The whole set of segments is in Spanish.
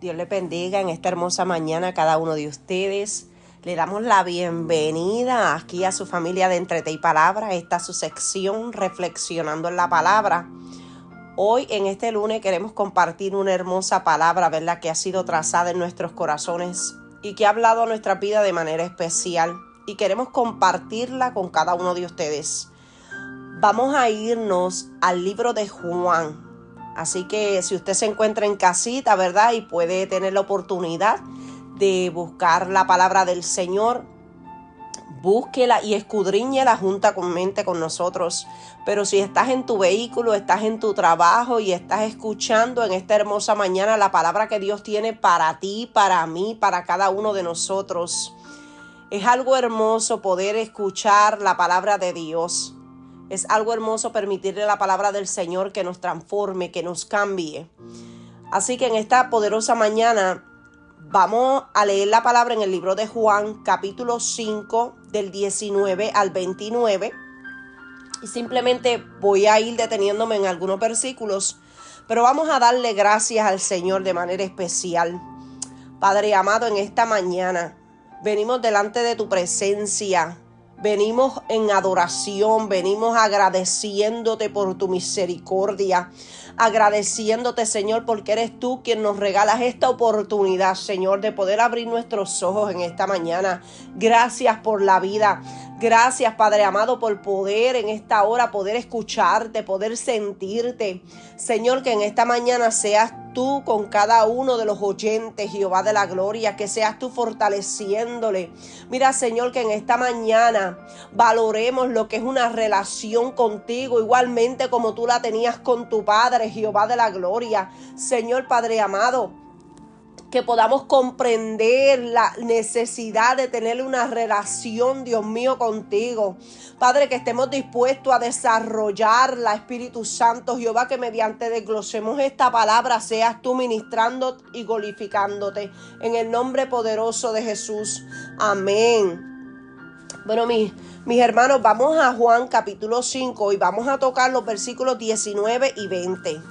Dios les bendiga en esta hermosa mañana a cada uno de ustedes. Le damos la bienvenida aquí a su familia de Entre Té y Palabra. Esta es su sección Reflexionando en la Palabra. Hoy en este lunes queremos compartir una hermosa palabra, ¿verdad?, que ha sido trazada en nuestros corazones y que ha hablado a nuestra vida de manera especial. Y queremos compartirla con cada uno de ustedes. Vamos a irnos al libro de Juan. Así que si usted se encuentra en casita, ¿verdad?, y puede tener la oportunidad de buscar la palabra del Señor, búsquela y escudriñela juntamente con nosotros. Pero si estás en tu vehículo, estás en tu trabajo y estás escuchando en esta hermosa mañana la palabra que Dios tiene para ti, para mí, para cada uno de nosotros. Es algo hermoso poder escuchar la palabra de Dios. Es algo hermoso permitirle a la palabra del Señor que nos transforme, que nos cambie. Así que en esta poderosa mañana vamos a leer la palabra en el libro de Juan, capítulo 5, del 19 al 29. Y simplemente voy a ir deteniéndome en algunos versículos, pero vamos a darle gracias al Señor de manera especial. Padre amado, en esta mañana venimos delante de tu presencia. Venimos en adoración, venimos agradeciéndote por tu misericordia, agradeciéndote, Señor, porque eres tú quien nos regalas esta oportunidad, Señor, de poder abrir nuestros ojos en esta mañana. Gracias por la vida. Gracias, Padre amado, por poder en esta hora, poder escucharte, poder sentirte. Señor, que en esta mañana seas tú con cada uno de los oyentes, Jehová de la gloria, que seas tú fortaleciéndole. Mira, Señor, que en esta mañana valoremos lo que es una relación contigo, igualmente como tú la tenías con tu Padre, Jehová de la gloria. Señor, Padre amado, que podamos comprender la necesidad de tener una relación, Dios mío, contigo. Padre, que estemos dispuestos a desarrollarla, Espíritu Santo, Jehová, que mediante desglosemos esta palabra seas tú ministrando y glorificándote. En el nombre poderoso de Jesús. Amén. Bueno, mis hermanos, vamos a Juan capítulo 5 y vamos a tocar los versículos 19 y 20.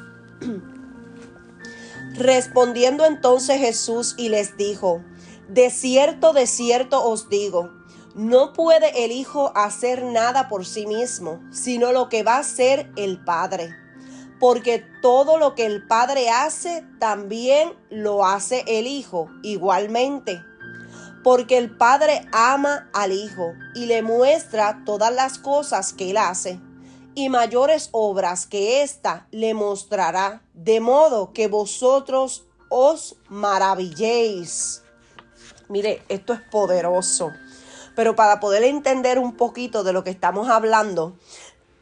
Respondiendo entonces Jesús y les dijo: de cierto os digo, no puede el Hijo hacer nada por sí mismo, sino lo que va a hacer el Padre. Porque todo lo que el Padre hace, también lo hace el Hijo, igualmente. Porque el Padre ama al Hijo y le muestra todas las cosas que él hace, y mayores obras que ésta le mostrará, de modo que vosotros os maravilléis. Mire, esto es poderoso, pero para poder entender un poquito de lo que estamos hablando,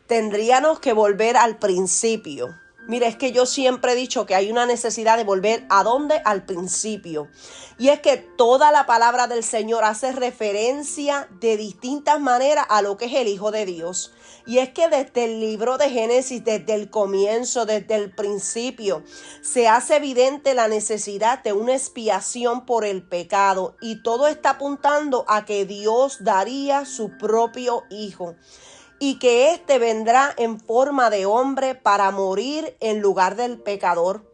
tendríamos que volver al principio. Mire, es que yo siempre he dicho que hay una necesidad de volver ¿a dónde? Al principio. Y es que toda la palabra del Señor hace referencia de distintas maneras a lo que es el Hijo de Dios. Y es que desde el libro de Génesis, desde el comienzo, desde el principio, se hace evidente la necesidad de una expiación por el pecado. Y todo está apuntando a que Dios daría su propio Hijo. Y que éste vendrá en forma de hombre para morir en lugar del pecador.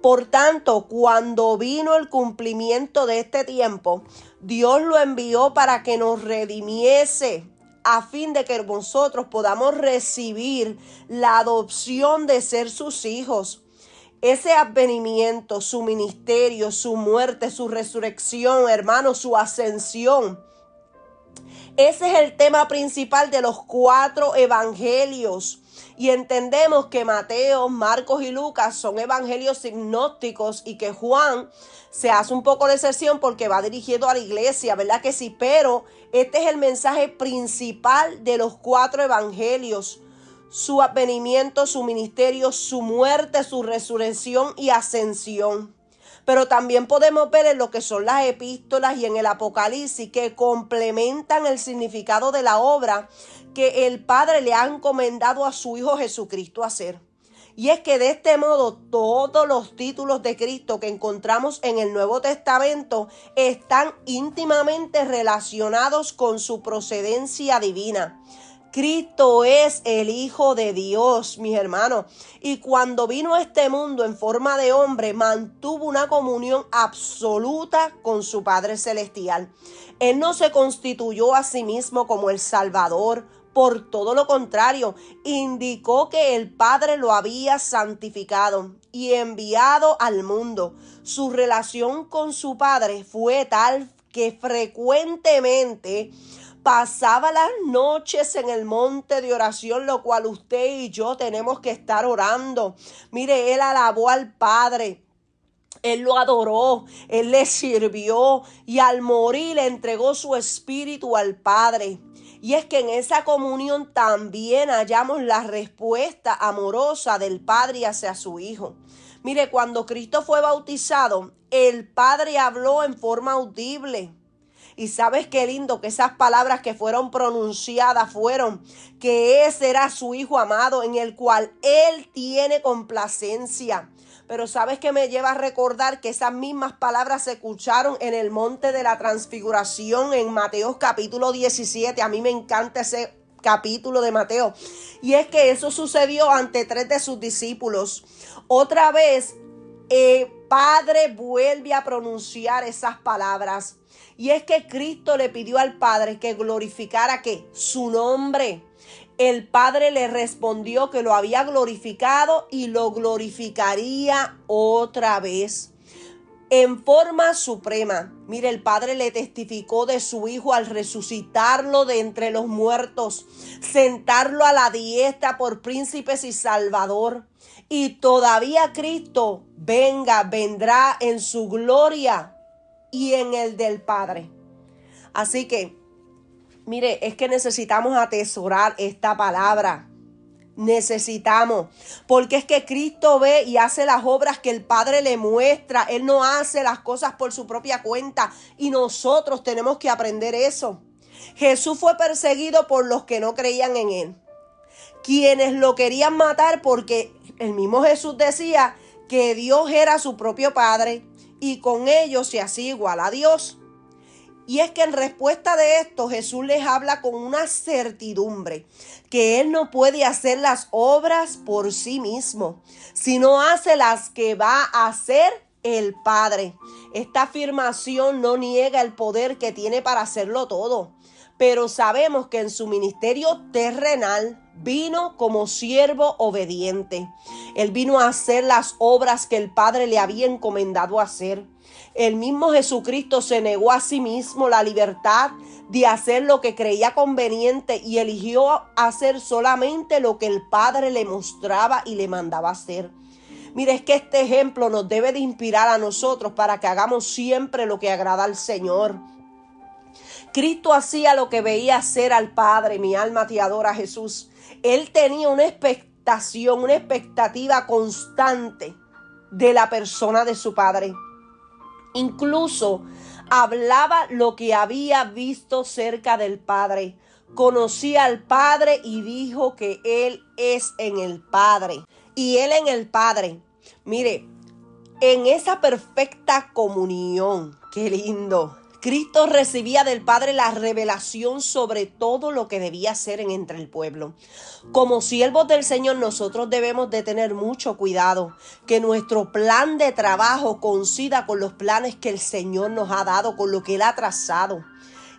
Por tanto, cuando vino el cumplimiento de este tiempo, Dios lo envió para que nos redimiese, a fin de que nosotros podamos recibir la adopción de ser sus hijos. Ese advenimiento, su ministerio, su muerte, su resurrección, hermanos, su ascensión. Ese es el tema principal de los 4 evangelios. Y entendemos que Mateo, Marcos y Lucas son evangelios sinópticos y que Juan se hace un poco de excepción porque va dirigido a la iglesia, ¿verdad que sí? Pero este es el mensaje principal de los 4 evangelios. Su advenimiento, su ministerio, su muerte, su resurrección y ascensión. Pero también podemos ver en lo que son las epístolas y en el Apocalipsis que complementan el significado de la obra que el Padre le ha encomendado a su Hijo Jesucristo hacer. Y es que de este modo todos los títulos de Cristo que encontramos en el Nuevo Testamento están íntimamente relacionados con su procedencia divina. Cristo es el Hijo de Dios, mis hermanos. Y cuando vino a este mundo en forma de hombre, mantuvo una comunión absoluta con su Padre Celestial. Él no se constituyó a sí mismo como el Salvador. Por todo lo contrario, indicó que el Padre lo había santificado y enviado al mundo. Su relación con su Padre fue tal que frecuentemente pasaba las noches en el monte de oración, lo cual usted y yo tenemos que estar orando. Mire, él alabó al Padre. Él lo adoró, él le sirvió y al morir le entregó su espíritu al Padre. Y es que en esa comunión también hallamos la respuesta amorosa del Padre hacia su Hijo. Mire, cuando Cristo fue bautizado, el Padre habló en forma audible. Y sabes qué lindo que esas palabras que fueron pronunciadas fueron que ese era su Hijo amado en el cual Él tiene complacencia. Pero sabes que me lleva a recordar que esas mismas palabras se escucharon en el monte de la transfiguración en Mateo capítulo 17. A mí me encanta ese capítulo de Mateo. Y es que eso sucedió ante 3 de sus discípulos. Otra vez, Padre vuelve a pronunciar esas palabras. Y es que Cristo le pidió al Padre que glorificara ¿qué? Su nombre. El Padre le respondió que lo había glorificado y lo glorificaría otra vez. En forma suprema. Mire, el Padre le testificó de su Hijo al resucitarlo de entre los muertos, sentarlo a la diestra por príncipes y Salvador. Y todavía Cristo vendrá en su gloria y en el del Padre. Así que, mire, es que necesitamos atesorar esta palabra. Necesitamos, porque es que Cristo ve y hace las obras que el Padre le muestra. Él no hace las cosas por su propia cuenta y nosotros tenemos que aprender eso. Jesús fue perseguido por los que no creían en Él, quienes lo querían matar porque el mismo Jesús decía que Dios era su propio Padre y con ello se hacía igual a Dios. Y es que en respuesta de esto Jesús les habla con una certidumbre que Él no puede hacer las obras por sí mismo, sino hace las que va a hacer el Padre. Esta afirmación no niega el poder que tiene para hacerlo todo, pero sabemos que en su ministerio terrenal vino como siervo obediente. Él vino a hacer las obras que el Padre le había encomendado hacer. El mismo Jesucristo se negó a sí mismo la libertad de hacer lo que creía conveniente y eligió hacer solamente lo que el Padre le mostraba y le mandaba hacer. Mire, es que este ejemplo nos debe de inspirar a nosotros para que hagamos siempre lo que agrada al Señor. Cristo hacía lo que veía hacer al Padre. Mi alma te adora, Jesús. Él tenía una expectación, una expectativa constante de la persona de su Padre. Incluso hablaba lo que había visto cerca del Padre. Conocía al Padre y dijo que Él es en el Padre. Y Él en el Padre. Mire, en esa perfecta comunión, qué lindo. Cristo recibía del Padre la revelación sobre todo lo que debía hacer entre el pueblo. Como siervos del Señor, nosotros debemos de tener mucho cuidado, que nuestro plan de trabajo coincida con los planes que el Señor nos ha dado, con lo que Él ha trazado.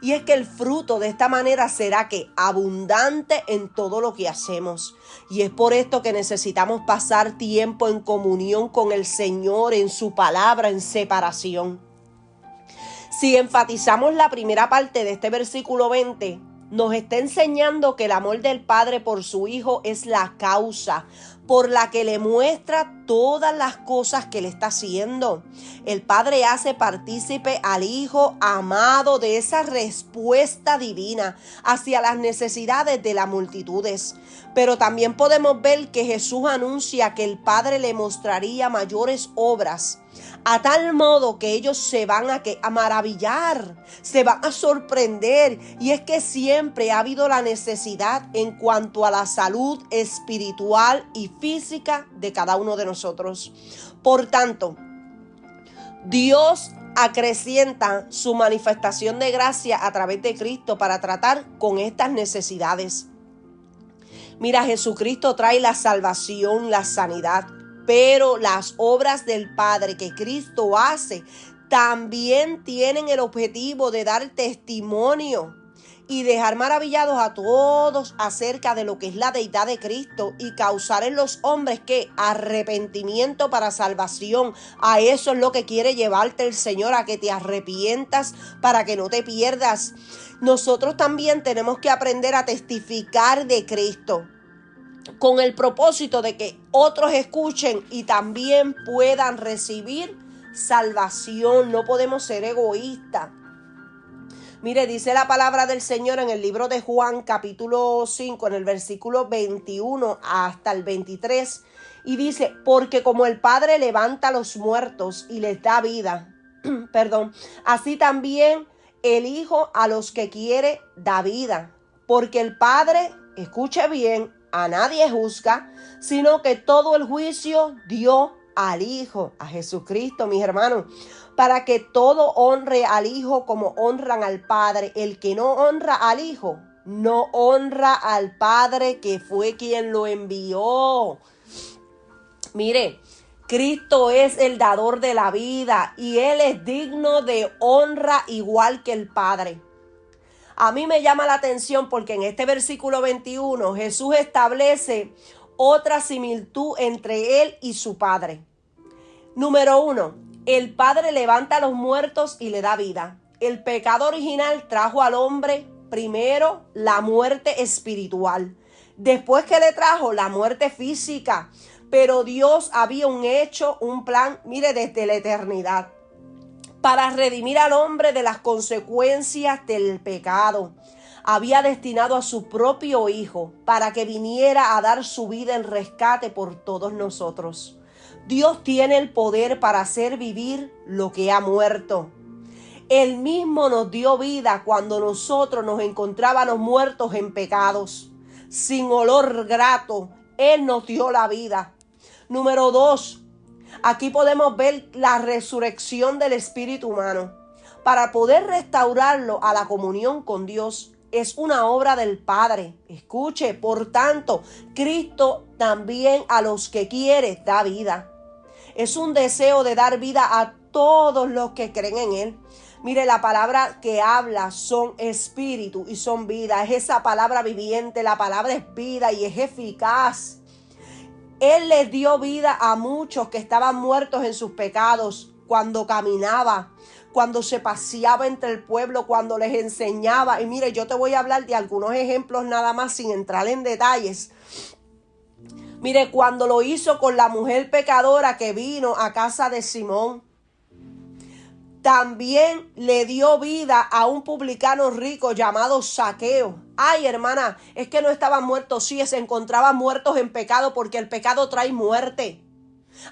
Y es que el fruto de esta manera será que abundante en todo lo que hacemos. Y es por esto que necesitamos pasar tiempo en comunión con el Señor, en su palabra, en separación. Si enfatizamos la primera parte de este versículo 20, nos está enseñando que el amor del Padre por su Hijo es la causa por la que le muestra todas las cosas que le está haciendo. El Padre hace partícipe al Hijo amado de esa respuesta divina hacia las necesidades de las multitudes. Pero también podemos ver que Jesús anuncia que el Padre le mostraría mayores obras, a tal modo que ellos se van a maravillar, se van a sorprender. Y es que siempre ha habido la necesidad en cuanto a la salud espiritual y física de cada uno de nosotros. Por tanto, Dios acrecienta su manifestación de gracia a través de Cristo para tratar con estas necesidades. Mira, Jesucristo trae la salvación, la sanidad, pero las obras del Padre que Cristo hace también tienen el objetivo de dar testimonio y dejar maravillados a todos acerca de lo que es la deidad de Cristo y causar en los hombres que arrepentimiento para salvación. A eso es lo que quiere llevarte el Señor, a que te arrepientas para que no te pierdas. Nosotros también tenemos que aprender a testificar de Cristo con el propósito de que otros escuchen y también puedan recibir salvación. No podemos ser egoístas. Mire, dice la palabra del Señor en el libro de Juan, capítulo 5, en el versículo 21 hasta el 23, y dice: porque como el Padre levanta a los muertos y les da vida, así también el Hijo a los que quiere da vida, porque el Padre, escuche bien, a nadie juzga, sino que todo el juicio dio al Hijo, a Jesucristo, mis hermanos, para que todo honre al Hijo como honran al Padre. El que no honra al Hijo, no honra al Padre que fue quien lo envió. Mire, Cristo es el dador de la vida y Él es digno de honra igual que el Padre. A mí me llama la atención porque en este versículo 21 Jesús establece otra similitud entre Él y su Padre. Número 1, el Padre levanta a los muertos y le da vida. El pecado original trajo al hombre primero la muerte espiritual, después que le trajo la muerte física. Pero Dios había un plan, mire, desde la eternidad, para redimir al hombre de las consecuencias del pecado. Había destinado a su propio Hijo para que viniera a dar su vida en rescate por todos nosotros. Dios tiene el poder para hacer vivir lo que ha muerto. Él mismo nos dio vida cuando nosotros nos encontrábamos muertos en pecados. Sin olor grato, Él nos dio la vida. Número 2, aquí podemos ver la resurrección del espíritu humano. Para poder restaurarlo a la comunión con Dios, es una obra del Padre. Escuche, por tanto, Cristo también a los que quiere da vida. Es un deseo de dar vida a todos los que creen en Él. Mire, la palabra que habla son espíritu y son vida. Es esa palabra viviente, la palabra es vida y es eficaz. Él les dio vida a muchos que estaban muertos en sus pecados, cuando caminaba, cuando se paseaba entre el pueblo, cuando les enseñaba. Y mire, yo te voy a hablar de algunos ejemplos nada más sin entrar en detalles. Mire, cuando lo hizo con la mujer pecadora que vino a casa de Simón. También le dio vida a un publicano rico llamado Zaqueo. Ay, hermana, es que no estaban muertos, sí, se encontraban muertos en pecado, porque el pecado trae muerte.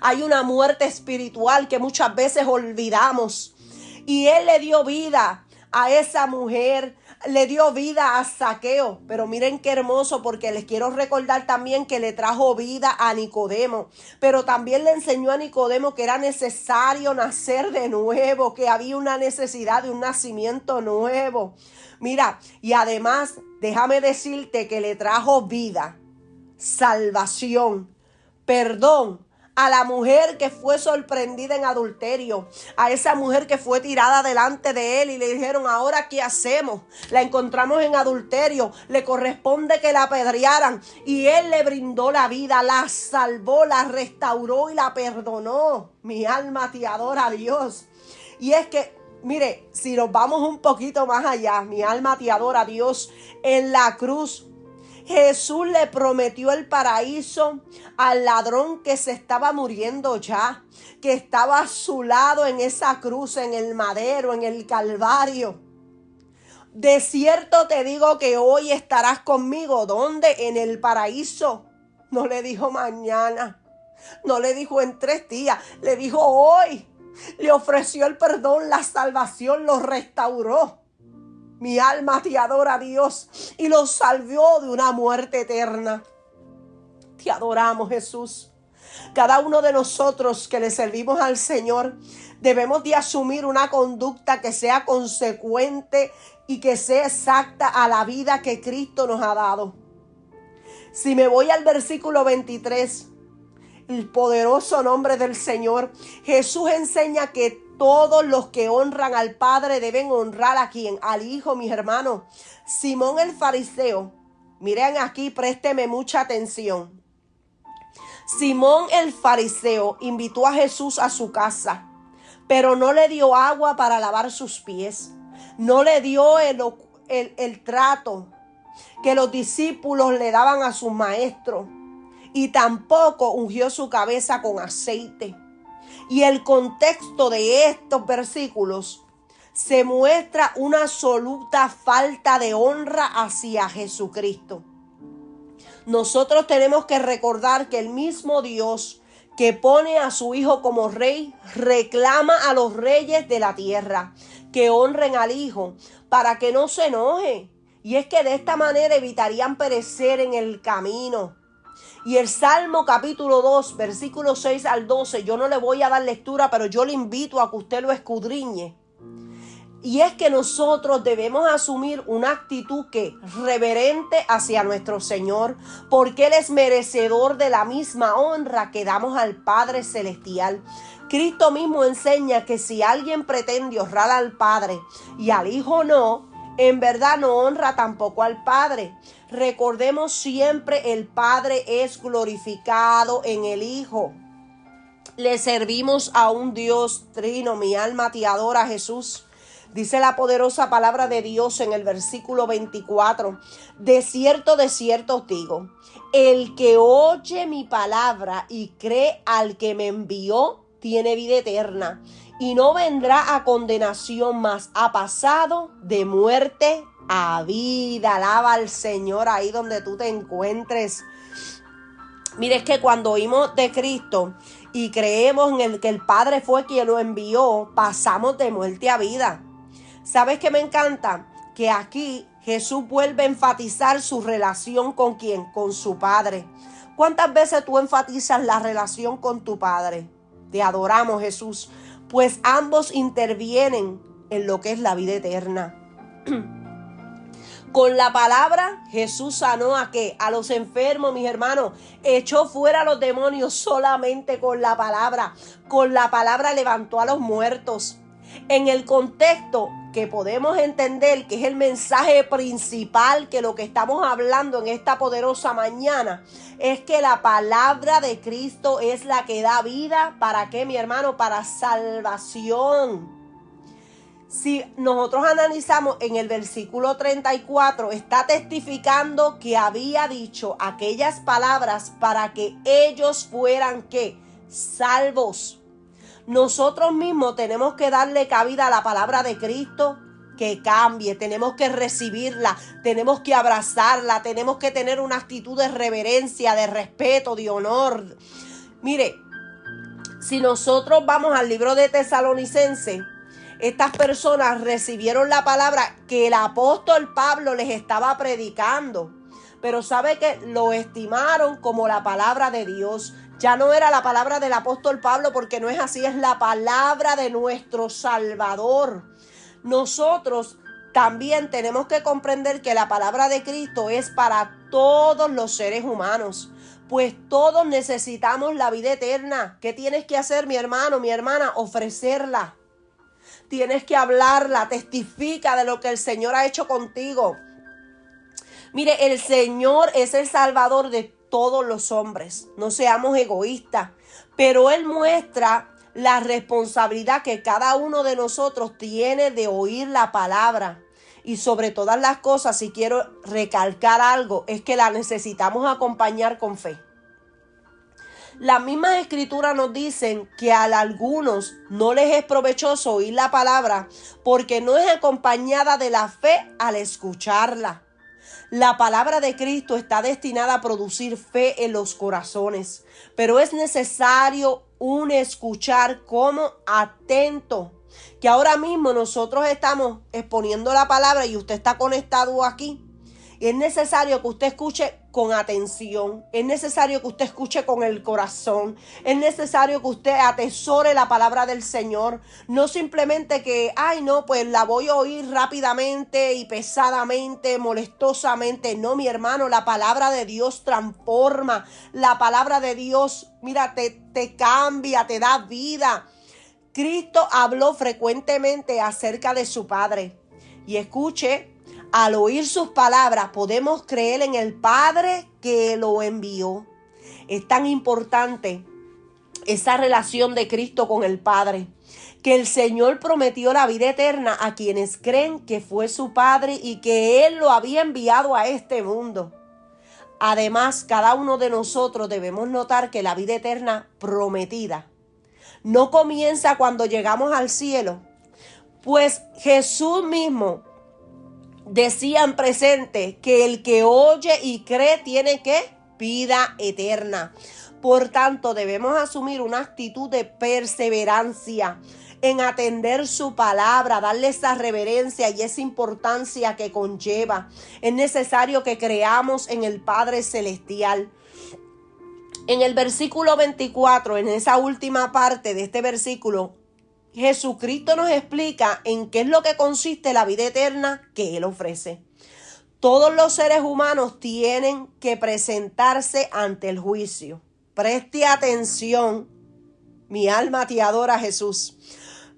Hay una muerte espiritual que muchas veces olvidamos. Y Él le dio vida a esa mujer, le dio vida a Zaqueo. Pero miren qué hermoso, porque les quiero recordar también que le trajo vida a Nicodemo. Pero también le enseñó a Nicodemo que era necesario nacer de nuevo, que había una necesidad de un nacimiento nuevo. Mira, y además, déjame decirte que le trajo vida, salvación, perdón a la mujer que fue sorprendida en adulterio, a esa mujer que fue tirada delante de él y le dijeron: ahora ¿qué hacemos? La encontramos en adulterio, le corresponde que la apedrearan, y él le brindó la vida, la salvó, la restauró y la perdonó. Mi alma te adora a Dios. Y es que, mire, si nos vamos un poquito más allá, mi alma te adora a Dios. En la cruz Jesús le prometió el paraíso al ladrón que se estaba muriendo ya, que estaba a su lado en esa cruz, en el madero, en el Calvario. De cierto te digo que hoy estarás conmigo. ¿Dónde? En el paraíso. No le dijo mañana, no le dijo en 3 días, le dijo hoy. Le ofreció el perdón, la salvación, lo restauró. Mi alma te adora a Dios y lo salvó de una muerte eterna. Te adoramos, Jesús. Cada uno de nosotros que le servimos al Señor debemos de asumir una conducta que sea consecuente y que sea exacta a la vida que Cristo nos ha dado. Si me voy al versículo 23, el poderoso nombre del Señor, Jesús enseña que todos los que honran al Padre deben honrar a ¿quién? Al Hijo, mis hermanos. Simón el fariseo, miren aquí, présteme mucha atención. Simón el fariseo invitó a Jesús a su casa, pero no le dio agua para lavar sus pies. No le dio el trato que los discípulos le daban a sus maestros. Y tampoco ungió su cabeza con aceite. Y el contexto de estos versículos se muestra una absoluta falta de honra hacia Jesucristo. Nosotros tenemos que recordar que el mismo Dios que pone a su Hijo como rey, reclama a los reyes de la tierra que honren al Hijo para que no se enoje. Y es que de esta manera evitarían perecer en el camino. Y el Salmo capítulo 2, versículos 6 al 12, yo no le voy a dar lectura, pero yo le invito a que usted lo escudriñe. Y es que nosotros debemos asumir una actitud reverente hacia nuestro Señor, porque Él es merecedor de la misma honra que damos al Padre Celestial. Cristo mismo enseña que si alguien pretende honrar al Padre y al Hijo no, en verdad no honra tampoco al Padre. Recordemos siempre, el Padre es glorificado en el Hijo. Le servimos a un Dios trino. Mi alma te adora, Jesús. Dice la poderosa palabra de Dios en el versículo 24. De cierto os digo, el que oye mi palabra y cree al que me envió, tiene vida eterna. Y no vendrá a condenación, mas ha pasado de muerte a vida. Alaba al Señor ahí donde tú te encuentres. Mire, es que cuando oímos de Cristo y creemos en el que el Padre fue quien lo envió, pasamos de muerte a vida. ¿Sabes qué me encanta? Que aquí Jesús vuelve a enfatizar su relación ¿con quién? Con su Padre. ¿Cuántas veces tú enfatizas la relación con tu Padre? Te adoramos, Jesús. Pues ambos intervienen en lo que es la vida eterna. Con la palabra Jesús sanó ¿a qué? A los enfermos, mis hermanos. Echó fuera a los demonios solamente con la palabra. Con la palabra levantó a los muertos. En el contexto que podemos entender que es el mensaje principal, que lo que estamos hablando en esta poderosa mañana es que la palabra de Cristo es la que da vida. ¿Para qué, mi hermano? Para salvación. Si nosotros analizamos en el versículo 34, está testificando que había dicho aquellas palabras para que ellos fueran ¿qué? Salvos. Nosotros mismos tenemos que darle cabida a la palabra de Cristo que cambie, tenemos que recibirla, tenemos que abrazarla, tenemos que tener una actitud de reverencia, de respeto, de honor. Mire, si nosotros vamos al libro de Tesalonicenses, estas personas recibieron la palabra que el apóstol Pablo les estaba predicando, pero sabe que lo estimaron como la palabra de Dios. Ya no era la palabra del apóstol Pablo, porque no es así, es la palabra de nuestro Salvador. Nosotros también tenemos que comprender que la palabra de Cristo es para todos los seres humanos, pues todos necesitamos la vida eterna. ¿Qué tienes que hacer, mi hermano, mi hermana? Ofrecerla. Tienes que hablarla, testifica de lo que el Señor ha hecho contigo. Mire, el Señor es el Salvador de todos los hombres. No seamos egoístas, pero Él muestra la responsabilidad que cada uno de nosotros tiene de oír la palabra. Y sobre todas las cosas, si quiero recalcar algo, es que la necesitamos acompañar con fe. Las mismas escrituras nos dicen que a algunos no les es provechoso oír la palabra porque no es acompañada de la fe al escucharla. La palabra de Cristo está destinada a producir fe en los corazones, pero es necesario un escuchar como atento. Que ahora mismo nosotros estamos exponiendo la palabra y usted está conectado aquí. Y es necesario que usted escuche con atención. Es necesario que usted escuche con el corazón. Es necesario que usted atesore la palabra del Señor. No simplemente que, ay no, pues la voy a oír rápidamente y pesadamente, molestosamente. No, mi hermano, la palabra de Dios transforma. La palabra de Dios, mira, te cambia, te da vida. Cristo habló frecuentemente acerca de su Padre. Y escuche, al oír sus palabras podemos creer en el Padre que lo envió. Es tan importante esa relación de Cristo con el Padre, que el Señor prometió la vida eterna a quienes creen que fue su Padre y que Él lo había enviado a este mundo. Además, cada uno de nosotros debemos notar que la vida eterna prometida no comienza cuando llegamos al cielo, pues Jesús mismo decía en presente que el que oye y cree tiene ¿qué? Vida eterna. Por tanto, debemos asumir una actitud de perseverancia en atender su palabra, darle esa reverencia y esa importancia que conlleva. Es necesario que creamos en el Padre Celestial. En el versículo 24, en esa última parte de este versículo, Jesucristo nos explica en qué es lo que consiste la vida eterna que Él ofrece. Todos los seres humanos tienen que presentarse ante el juicio. Preste atención, mi alma te adora, Jesús.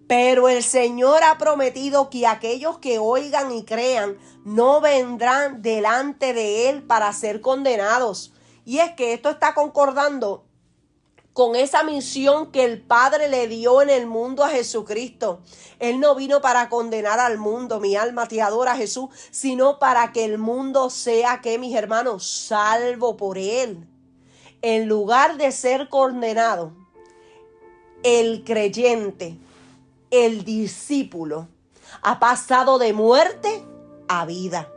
Pero el Señor ha prometido que aquellos que oigan y crean no vendrán delante de Él para ser condenados. Y es que esto está concordando con esa misión que el Padre le dio en el mundo a Jesucristo. Él no vino para condenar al mundo, mi alma te adora, Jesús, sino para que el mundo sea, ¿qué, mis hermanos? Salvo por Él. En lugar de ser condenado, el creyente, el discípulo, ha pasado de muerte a vida.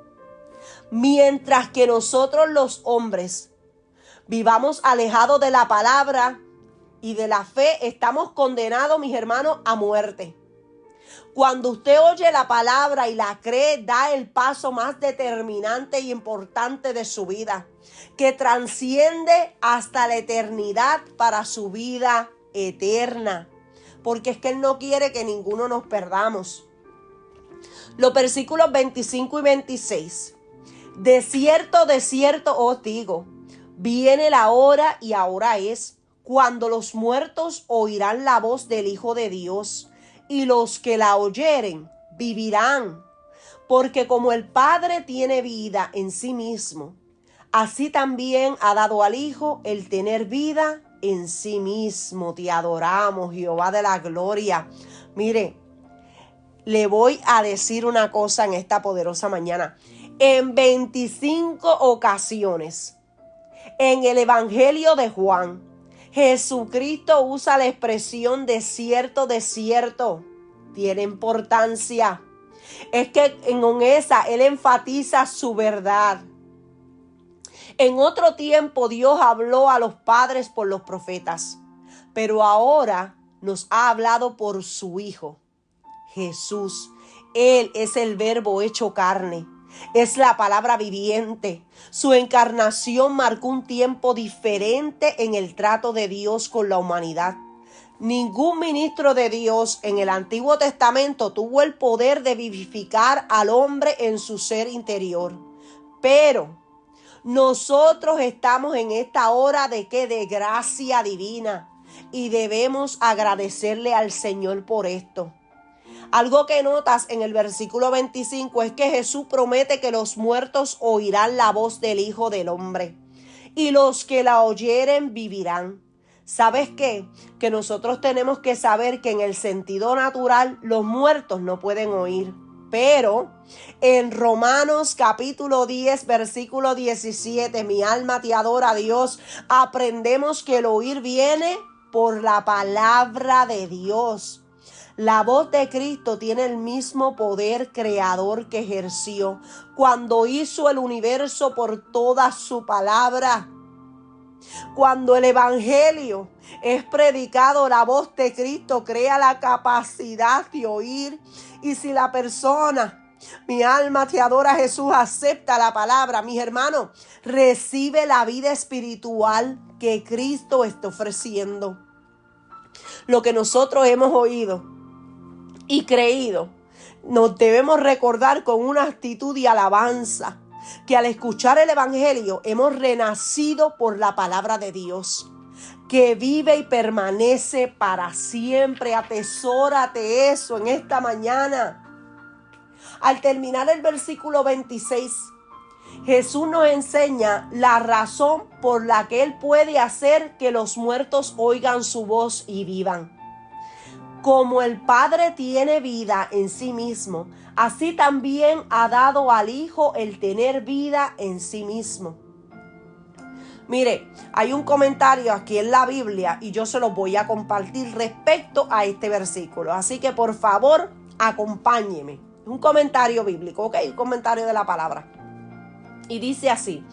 Mientras que nosotros los hombres vivamos alejados de la palabra y de la fe, estamos condenados, mis hermanos, a muerte. Cuando usted oye la palabra y la cree, da el paso más determinante y importante de su vida, que trasciende hasta la eternidad para su vida eterna. Porque es que Él no quiere que ninguno nos perdamos. Los versículos 25 y 26. De cierto os digo, viene la hora y ahora es, cuando los muertos oirán la voz del Hijo de Dios, y los que la oyeren vivirán. Porque como el Padre tiene vida en sí mismo, así también ha dado al Hijo el tener vida en sí mismo. Te adoramos, Jehová de la gloria. Mire, le voy a decir una cosa en esta poderosa mañana. En 25 ocasiones, en el Evangelio de Juan, Jesucristo usa la expresión de cierto. Tiene importancia. Es que con esa Él enfatiza su verdad. En otro tiempo Dios habló a los padres por los profetas, pero ahora nos ha hablado por su Hijo, Jesús. Él es el Verbo hecho carne. Es la palabra viviente. Su encarnación marcó un tiempo diferente en el trato de Dios con la humanidad. Ningún ministro de Dios en el Antiguo Testamento tuvo el poder de vivificar al hombre en su ser interior. Pero nosotros estamos en esta hora de gracia divina, y debemos agradecerle al Señor por esto. Algo que notas en el versículo 25 es que Jesús promete que los muertos oirán la voz del Hijo del Hombre, y los que la oyeren vivirán. ¿Sabes qué? Que nosotros tenemos que saber que en el sentido natural los muertos no pueden oír. Pero en Romanos capítulo 10, versículo 17, mi alma te adora, Dios, aprendemos que el oír viene por la palabra de Dios. La voz de Cristo tiene el mismo poder creador que ejerció cuando hizo el universo por toda su palabra. Cuando el Evangelio es predicado, la voz de Cristo crea la capacidad de oír. Y si la persona Mi alma te adora, Jesús. Acepta la palabra. Mis hermanos, recibe la vida espiritual que Cristo está ofreciendo. Lo que nosotros hemos oído y creído, nos debemos recordar con una actitud de alabanza, que al escuchar el evangelio hemos renacido por la palabra de Dios, que vive y permanece para siempre. Atesórate eso en esta mañana. Al terminar el versículo 26, Jesús nos enseña la razón por la que Él puede hacer que los muertos oigan su voz y vivan. Como el Padre tiene vida en sí mismo, así también ha dado al Hijo el tener vida en sí mismo. Mire, hay un comentario aquí en la Biblia y yo se los voy a compartir respecto a este versículo. Así que por favor, acompáñeme. Es un comentario bíblico, ¿ok? Un comentario de la palabra. Y dice así: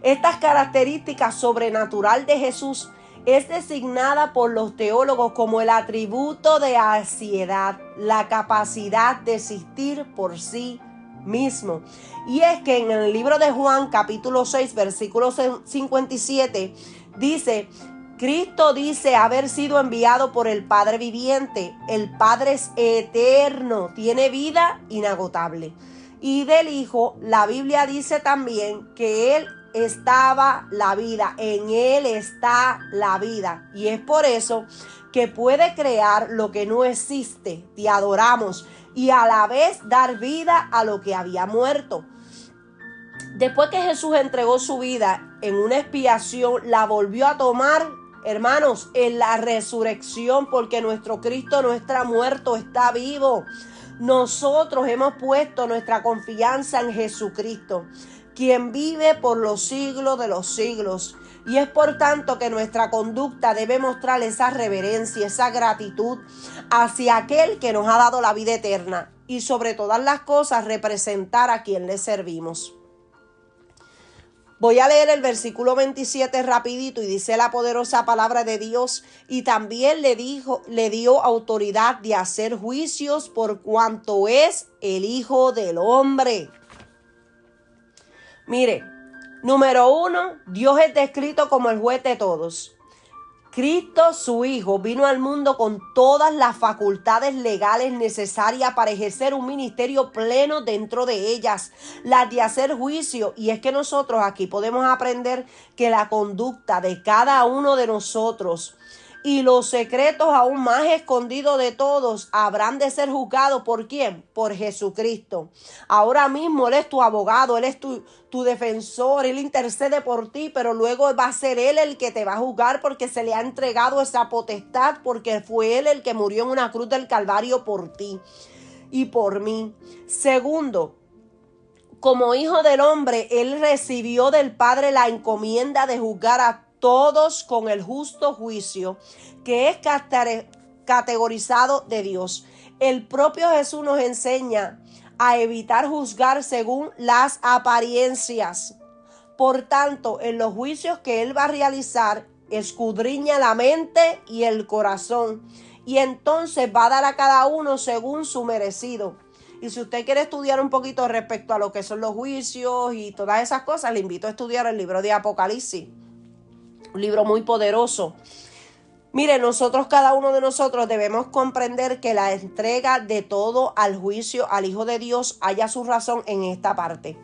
estas características sobrenatural de Jesús es designada por los teólogos como el atributo de aseidad, la capacidad de existir por sí mismo. Y es que en el libro de Juan, capítulo 6, versículo 57, dice: Cristo dice haber sido enviado por el Padre viviente. El Padre es eterno, tiene vida inagotable. Y del Hijo, la Biblia dice también que Él estaba la vida, en Él está la vida. Y es por eso que puede crear lo que no existe. Te adoramos. Y a la vez dar vida a lo que había muerto. Después que Jesús entregó su vida en una expiación, la volvió a tomar, hermanos, en la resurrección, porque nuestro Cristo no está muerto, está vivo. Nosotros hemos puesto nuestra confianza en Jesucristo, quien vive por los siglos de los siglos. Y es por tanto que nuestra conducta debe mostrar esa reverencia, esa gratitud hacia aquel que nos ha dado la vida eterna. Y sobre todas las cosas, representar a quien le servimos. Voy a leer el versículo 27 rapidito y dice la poderosa palabra de Dios: y también le dio autoridad de hacer juicios por cuanto es el Hijo del Hombre. Mire, número 1, Dios es descrito como el juez de todos. Cristo, su Hijo, vino al mundo con todas las facultades legales necesarias para ejercer un ministerio pleno dentro de ellas, las de hacer juicio. Y es que nosotros aquí podemos aprender que la conducta de cada uno de nosotros y los secretos aún más escondidos de todos habrán de ser juzgados. ¿Por quién? Por Jesucristo. Ahora mismo Él es tu abogado, Él es tu defensor, Él intercede por ti, pero luego va a ser Él el que te va a juzgar, porque se le ha entregado esa potestad, porque fue Él el que murió en una cruz del Calvario por ti y por mí. Segundo, como Hijo del Hombre, Él recibió del Padre la encomienda de juzgar a todos con el justo juicio que es categorizado de Dios. El propio Jesús nos enseña a evitar juzgar según las apariencias. Por tanto, en los juicios que Él va a realizar, escudriña la mente y el corazón, y entonces va a dar a cada uno según su merecido. Y si usted quiere estudiar un poquito respecto a lo que son los juicios y todas esas cosas, le invito a estudiar el libro de Apocalipsis. Un libro muy poderoso. Mire, cada uno de nosotros debemos comprender que la entrega de todo al juicio al Hijo de Dios haya su razón en esta parte.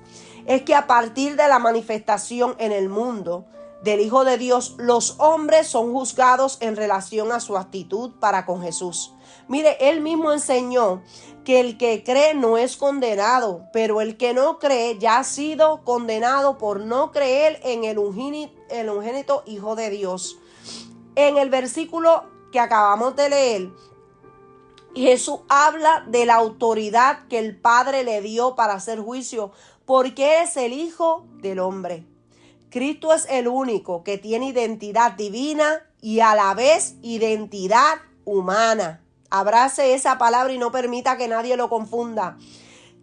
Es que a partir de la manifestación en el mundo del Hijo de Dios, los hombres son juzgados en relación a su actitud para con Jesús. Mire, Él mismo enseñó que el que cree no es condenado, pero el que no cree ya ha sido condenado por no creer en el unigénito Hijo de Dios. En el versículo que acabamos de leer, Jesús habla de la autoridad que el Padre le dio para hacer juicio, porque es el Hijo del Hombre. Cristo es el único que tiene identidad divina y a la vez identidad humana. Abrace esa palabra y no permita que nadie lo confunda.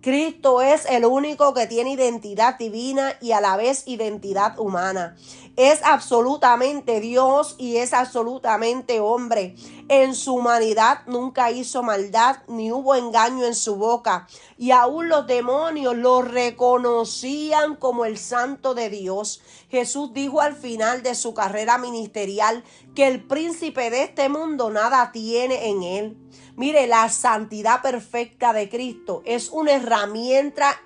Cristo es el único que tiene identidad divina y a la vez identidad humana. Es absolutamente Dios y es absolutamente hombre. En su humanidad nunca hizo maldad, ni hubo engaño en su boca. Y aún los demonios lo reconocían como el Santo de Dios. Jesús dijo al final de su carrera ministerial que el príncipe de este mundo nada tiene en él. Mire, la santidad perfecta de Cristo es una herramienta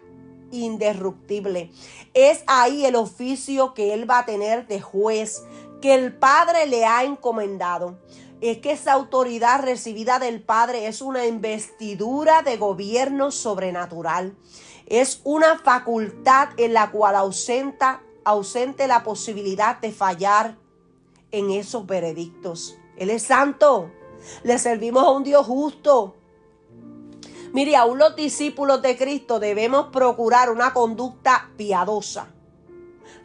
inderruptible. Es ahí el oficio que él va a tener de juez, que el Padre le ha encomendado. Es que esa autoridad recibida del Padre es una investidura de gobierno sobrenatural. Es una facultad en la cual ausente la posibilidad de fallar en esos veredictos. Él es santo. Le servimos a un Dios justo. Mire, aún los discípulos de Cristo debemos procurar una conducta piadosa,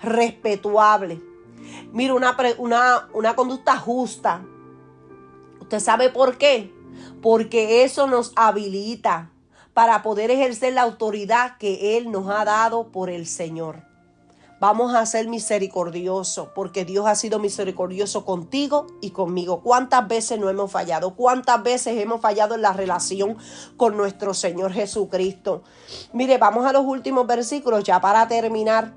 respetuable. Mire, una conducta justa. ¿Usted sabe por qué? Porque eso nos habilita para poder ejercer la autoridad que Él nos ha dado por el Señor. Vamos a ser misericordiosos, porque Dios ha sido misericordioso contigo y conmigo. ¿Cuántas veces no hemos fallado? ¿Cuántas veces hemos fallado en la relación con nuestro Señor Jesucristo? Mire, vamos a los últimos versículos ya para terminar.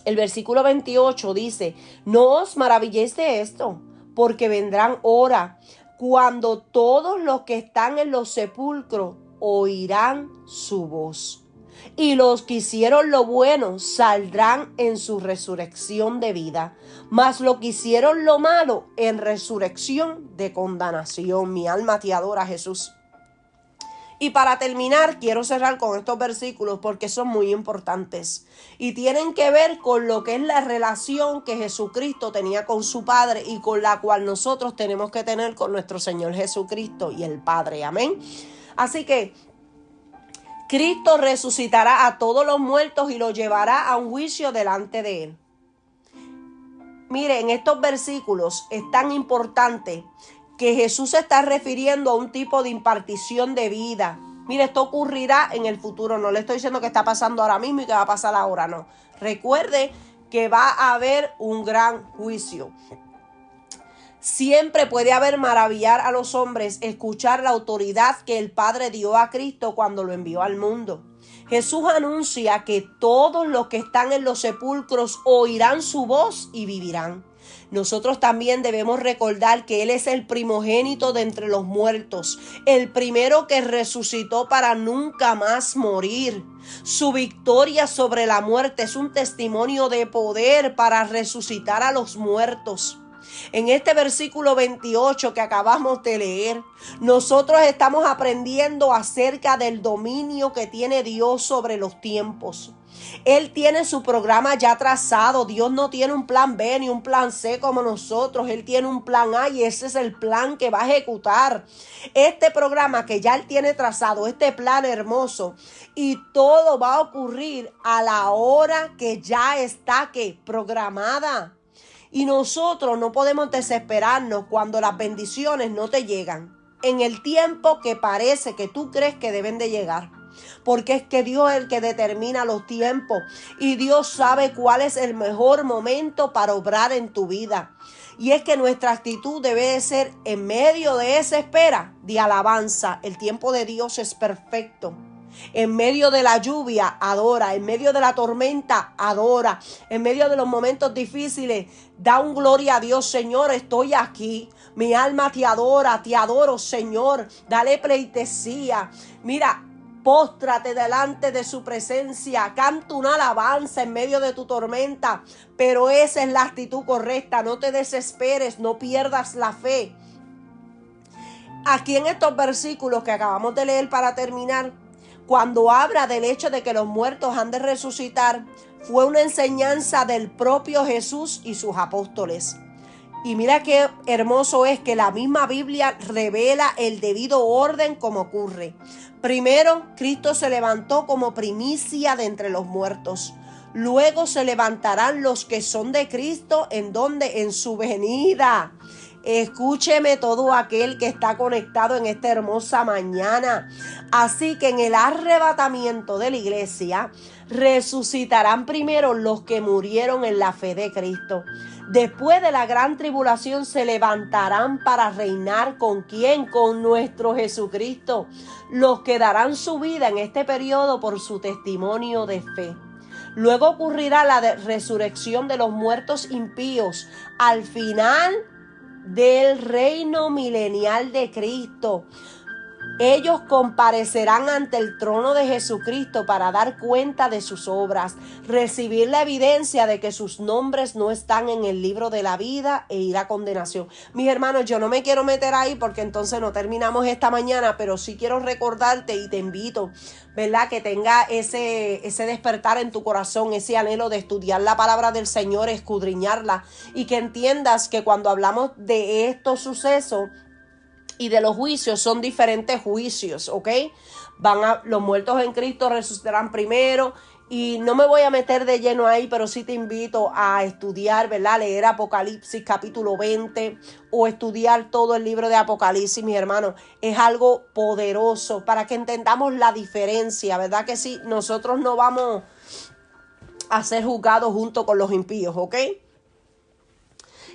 El versículo 28 dice: no os maravilléis de esto, porque vendrán horas cuando todos los que están en los sepulcros oirán su voz. Y los que hicieron lo bueno saldrán en su resurrección de vida, mas los que hicieron lo malo en resurrección de condenación. Mi alma te adora, Jesús. Y para terminar, quiero cerrar con estos versículos porque son muy importantes y tienen que ver con lo que es la relación que Jesucristo tenía con su Padre y con la cual nosotros tenemos que tener con nuestro Señor Jesucristo y el Padre. Amén. Así que Cristo resucitará a todos los muertos y los llevará a un juicio delante de Él. Mire, en estos versículos es tan importante que Jesús se está refiriendo a un tipo de impartición de vida. Mire, esto ocurrirá en el futuro. No le estoy diciendo que está pasando ahora mismo y que va a pasar ahora, no. Recuerde que va a haber un gran juicio. Siempre puede haber maravillar a los hombres escuchar la autoridad que el Padre dio a Cristo cuando lo envió al mundo. Jesús anuncia que todos los que están en los sepulcros oirán su voz y vivirán. Nosotros también debemos recordar que Él es el primogénito de entre los muertos, el primero que resucitó para nunca más morir. Su victoria sobre la muerte es un testimonio de poder para resucitar a los muertos. En este versículo 28 que acabamos de leer, nosotros estamos aprendiendo acerca del dominio que tiene Dios sobre los tiempos. Él tiene su programa ya trazado. Dios no tiene un plan B ni un plan C como nosotros. Él tiene un plan A y ese es el plan que va a ejecutar. Este programa que ya Él tiene trazado, este plan hermoso, y todo va a ocurrir a la hora que ya está programada. Y nosotros no podemos desesperarnos cuando las bendiciones no te llegan en el tiempo que parece que tú crees que deben de llegar. Porque es que Dios es el que determina los tiempos y Dios sabe cuál es el mejor momento para obrar en tu vida. Y es que nuestra actitud debe de ser en medio de esa espera de alabanza. El tiempo de Dios es perfecto. En medio de la lluvia, adora. En medio de la tormenta, adora. En medio de los momentos difíciles, da un gloria a Dios. Señor, estoy aquí. Mi alma te adora, te adoro, Señor. Dale pleitesía. Mira, póstrate delante de su presencia. Canta una alabanza en medio de tu tormenta. Pero esa es la actitud correcta. No te desesperes, no pierdas la fe. Aquí en estos versículos que acabamos de leer para terminar, cuando habla del hecho de que los muertos han de resucitar, fue una enseñanza del propio Jesús y sus apóstoles. Y mira qué hermoso es que la misma Biblia revela el debido orden como ocurre. Primero, Cristo se levantó como primicia de entre los muertos. Luego se levantarán los que son de Cristo, ¿en dónde? En su venida. Escúcheme todo aquel que está conectado en esta hermosa mañana. Así que en el arrebatamiento de la iglesia resucitarán primero los que murieron en la fe de Cristo. Después de la gran tribulación se levantarán para reinar ¿con quién? Con nuestro Jesucristo. Los que darán su vida en este periodo por su testimonio de fe. Luego ocurrirá la resurrección de los muertos impíos al final del reino milenial de Cristo. Ellos comparecerán ante el trono de Jesucristo para dar cuenta de sus obras, recibir la evidencia de que sus nombres no están en el libro de la vida e ir a condenación. Mis hermanos, yo no me quiero meter ahí porque entonces no terminamos esta mañana, pero sí quiero recordarte y te invito, ¿verdad? Que tenga ese despertar en tu corazón, ese anhelo de estudiar la palabra del Señor, escudriñarla, y que entiendas que cuando hablamos de estos sucesos y de los juicios, son diferentes juicios, ¿ok? Los muertos en Cristo resucitarán primero, y no me voy a meter de lleno ahí, pero sí te invito a estudiar, ¿verdad? Leer Apocalipsis capítulo 20 o estudiar todo el libro de Apocalipsis, mis hermanos. Es algo poderoso para que entendamos la diferencia, ¿verdad? Que sí, nosotros no vamos a ser juzgados junto con los impíos, ¿ok?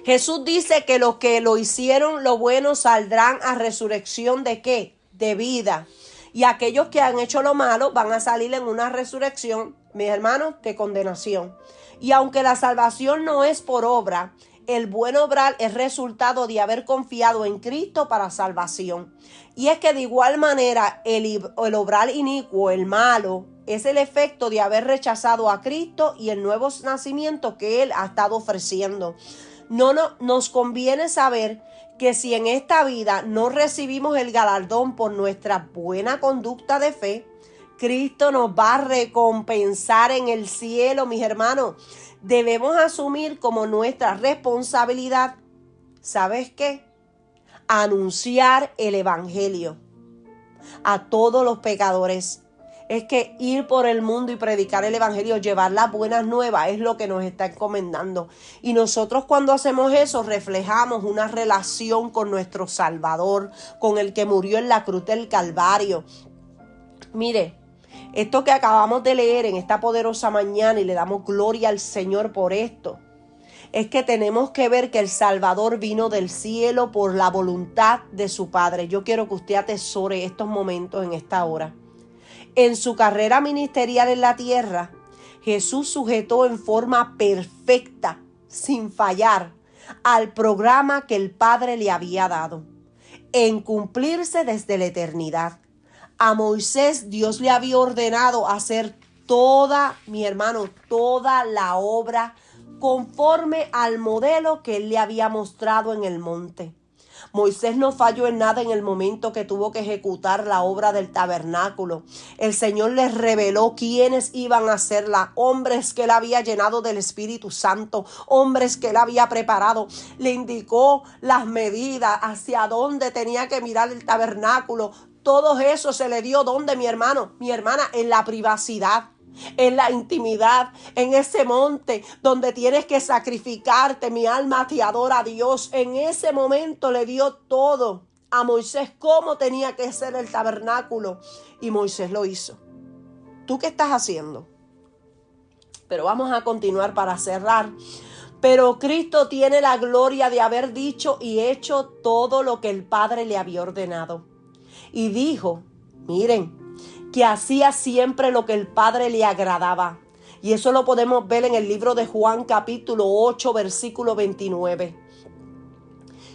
Jesús dice que los que lo hicieron lo bueno saldrán a resurrección ¿de qué? De vida. Y aquellos que han hecho lo malo van a salir en una resurrección, mis hermanos, de condenación. Y aunque la salvación no es por obra, el buen obrar es resultado de haber confiado en Cristo para salvación. Y es que de igual manera el obrar inicuo, el malo, es el efecto de haber rechazado a Cristo y el nuevo nacimiento que Él ha estado ofreciendo. Nos conviene saber que si en esta vida no recibimos el galardón por nuestra buena conducta de fe, Cristo nos va a recompensar en el cielo, mis hermanos. Debemos asumir como nuestra responsabilidad, ¿sabes qué? Anunciar el evangelio a todos los pecadores. Es que ir por el mundo y predicar el evangelio, llevar las buenas nuevas, es lo que nos está encomendando. Y nosotros cuando hacemos eso reflejamos una relación con nuestro Salvador, con el que murió en la cruz del Calvario. Mire, esto que acabamos de leer en esta poderosa mañana, y le damos gloria al Señor por esto, es que tenemos que ver que el Salvador vino del cielo por la voluntad de su Padre. Yo quiero que usted atesore estos momentos en esta hora. En su carrera ministerial en la tierra, Jesús sujetó en forma perfecta, sin fallar, al programa que el Padre le había dado, en cumplirse desde la eternidad. A Moisés Dios le había ordenado hacer toda la obra conforme al modelo que él le había mostrado en el monte. Moisés no falló en nada en el momento que tuvo que ejecutar la obra del tabernáculo. El Señor les reveló quiénes iban a hacerla, hombres que él había llenado del Espíritu Santo, hombres que él había preparado. Le indicó las medidas, hacia dónde tenía que mirar el tabernáculo. Todo eso se le dio, ¿dónde, mi hermano? Mi hermana, en la privacidad, en la intimidad, en ese monte donde tienes que sacrificarte. Mi alma te adora a Dios. En ese momento le dio todo a Moisés, cómo tenía que ser el tabernáculo, y Moisés lo hizo. ¿Tú qué estás haciendo? Pero vamos a continuar para cerrar. Pero Cristo tiene la gloria de haber dicho y hecho todo lo que el Padre le había ordenado. Y dijo, miren, que hacía siempre lo que el Padre le agradaba. Y eso lo podemos ver en el libro de Juan capítulo 8 versículo 29.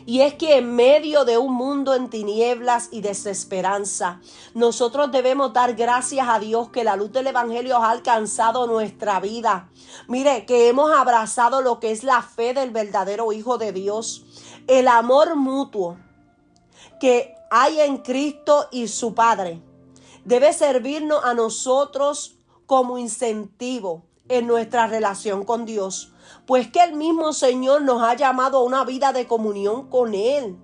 Y es que en medio de un mundo en tinieblas y desesperanza, nosotros debemos dar gracias a Dios que la luz del evangelio ha alcanzado nuestra vida. Mire, que hemos abrazado lo que es la fe del verdadero Hijo de Dios, el amor mutuo que hay en Cristo y su Padre. Debe servirnos a nosotros como incentivo en nuestra relación con Dios, pues que el mismo Señor nos ha llamado a una vida de comunión con Él.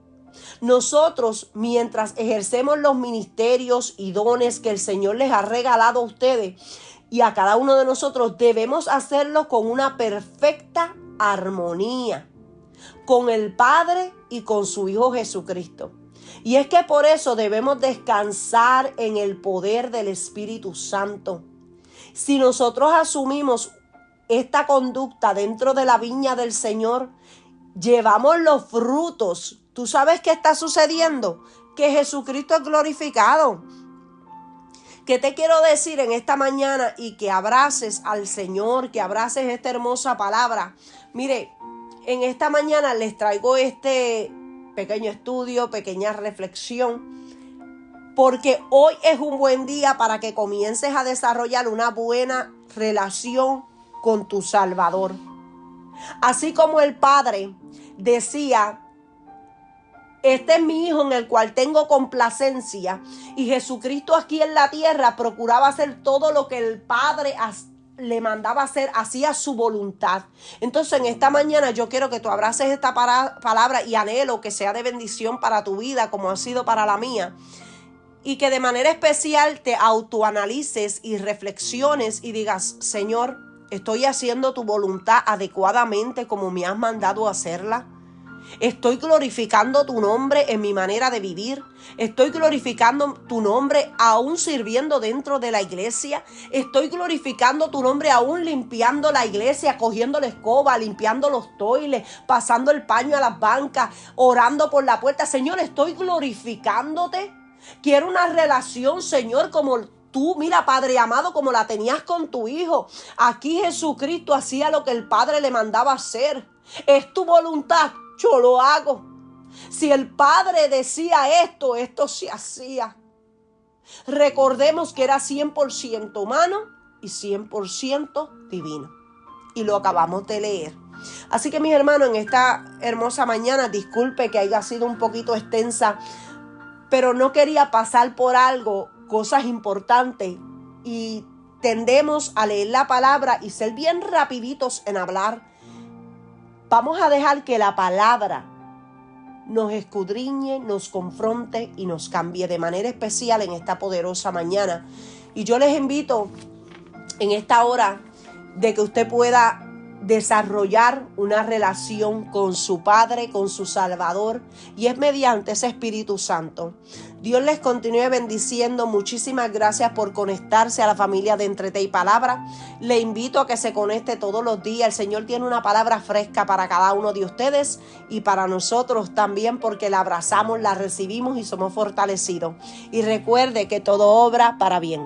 Nosotros, mientras ejercemos los ministerios y dones que el Señor les ha regalado a ustedes y a cada uno de nosotros, debemos hacerlo con una perfecta armonía con el Padre y con su Hijo Jesucristo. Y es que por eso debemos descansar en el poder del Espíritu Santo. Si nosotros asumimos esta conducta dentro de la viña del Señor, llevamos los frutos. ¿Tú sabes qué está sucediendo? Que Jesucristo es glorificado. ¿Qué te quiero decir en esta mañana? Y que abraces al Señor, que abraces esta hermosa palabra. Mire, en esta mañana les traigo este pequeño estudio, pequeña reflexión, porque hoy es un buen día para que comiences a desarrollar una buena relación con tu Salvador. Así como el Padre decía: este es mi Hijo en el cual tengo complacencia. Y Jesucristo aquí en la tierra procuraba hacer todo lo que el Padre le mandaba hacer, hacía su voluntad. Entonces en esta mañana yo quiero que tú abraces esta palabra y anhelo que sea de bendición para tu vida como ha sido para la mía. Y que de manera especial te autoanalices y reflexiones y digas: Señor, ¿estoy haciendo tu voluntad adecuadamente como me has mandado hacerla? ¿Estoy glorificando tu nombre en mi manera de vivir? ¿Estoy glorificando tu nombre aún sirviendo dentro de la iglesia? ¿Estoy glorificando tu nombre aún limpiando la iglesia, cogiendo la escoba, limpiando los toiles, pasando el paño a las bancas, orando por la puerta? Señor, ¿estoy glorificándote? Quiero una relación, Señor, como tú, mira, Padre amado, como la tenías con tu Hijo. Aquí Jesucristo hacía lo que el Padre le mandaba hacer. Es tu voluntad, yo lo hago. Si el Padre decía esto, esto se hacía. Recordemos que era 100% humano y 100% divino. Y lo acabamos de leer. Así que mis hermanos, en esta hermosa mañana, disculpe que haya sido un poquito extensa, pero no quería pasar por algo, cosas importantes, y tendemos a leer la palabra y ser bien rapiditos en hablar. Vamos a dejar que la palabra nos escudriñe, nos confronte y nos cambie de manera especial en esta poderosa mañana. Y yo les invito en esta hora de que usted pueda desarrollar una relación con su Padre, con su Salvador, y es mediante ese Espíritu Santo. Dios les continúe bendiciendo. Muchísimas gracias por conectarse a la familia de Entre Té y Palabra. Le invito a que se conecte todos los días. El Señor tiene una palabra fresca para cada uno de ustedes y para nosotros también, porque la abrazamos, la recibimos y somos fortalecidos. Y recuerde que todo obra para bien.